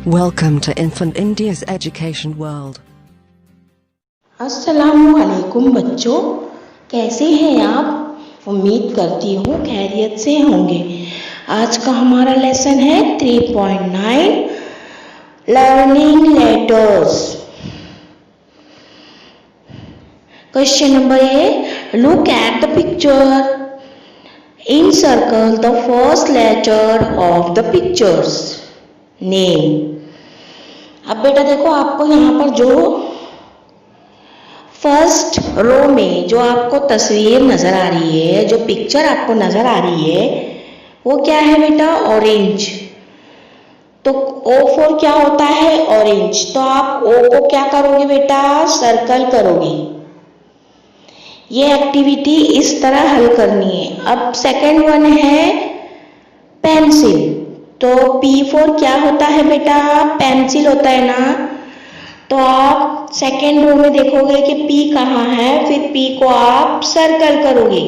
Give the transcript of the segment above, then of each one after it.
Welcome to Infant India's Education World. अस्सलामुअलैकुम बच्चों, कैसे हैं आप? उम्मीद करती हूँ खैरियत से होंगे। आज का हमारा लेसन है 3.9 learning letters. Question number A, look at the picture, encircle the first letter of the pictures name। अब बेटा देखो, आपको यहाँ पर जो फर्स्ट रो में जो आपको तस्वीर नजर आ रही है, जो पिक्चर आपको नजर आ रही है, वो क्या है बेटा? ऑरेंज। तो ओ फॉर क्या होता है? ऑरेंज। तो आप ओ को क्या करोगे बेटा? सर्कल करोगे। ये एक्टिविटी इस तरह हल करनी है। अब सेकंड वन है पेंसिल। तो पी फॉर क्या होता है बेटा? पेंसिल होता है ना। तो आप सेकेंड रो में देखोगे कि पी कहाँ है, फिर पी को आप सर्कल करोगे।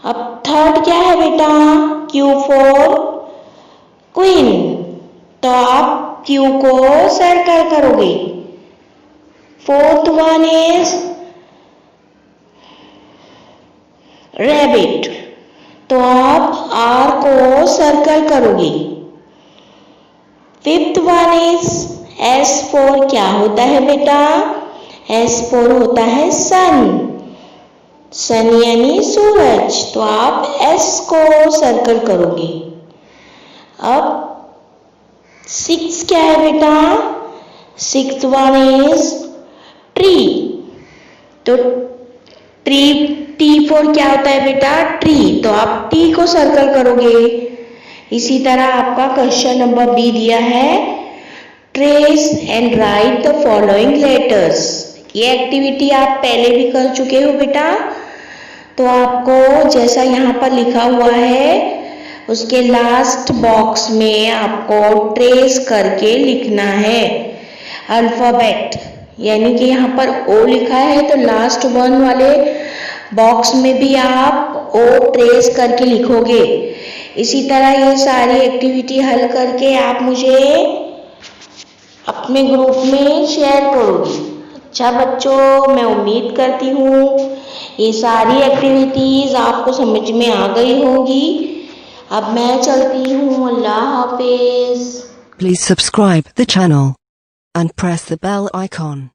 अब थर्ड क्या है बेटा? Q for queen. तो आप क्यू को सर्कल करोगे। Fourth one is rabbit. तो आप आर को सर्कल करोगे। Fifth one is S for क्या होता है बेटा? एस फॉर होता है सन। सन यानी सूरज। तो आप एस को सर्कल करोगे। अब सिक्स क्या है बेटा? Six one is tree. तो ट्री, टी फॉर क्या होता है बेटा? ट्री। तो आप टी को सर्कल करोगे। इसी तरह आपका क्वेश्चन नंबर बी दिया है, trace and right the following letters. ये एक्टिविटी आप पहले भी कर चुके हो बेटा। तो आपको जैसा यहाँ पर लिखा हुआ है, उसके लास्ट बॉक्स में आपको ट्रेस करके लिखना है अल्फाबेट। यानी कि यहाँ पर ओ लिखा है, तो लास्ट वन वाले बॉक्स में भी आप ओ ट्रेस करके लिखोगे। इसी तरह ये सारी एक्टिविटी हल करके आप मुझे अपने ग्रुप में शेयर करोगे। अच्छा बच्चों, मैं उम्मीद करती हूँ ये सारी एक्टिविटीज आपको समझ में आ गई होगी। अब मैं चलती हूँ, अल्लाह हाफिज। Please subscribe the channel and press the bell icon.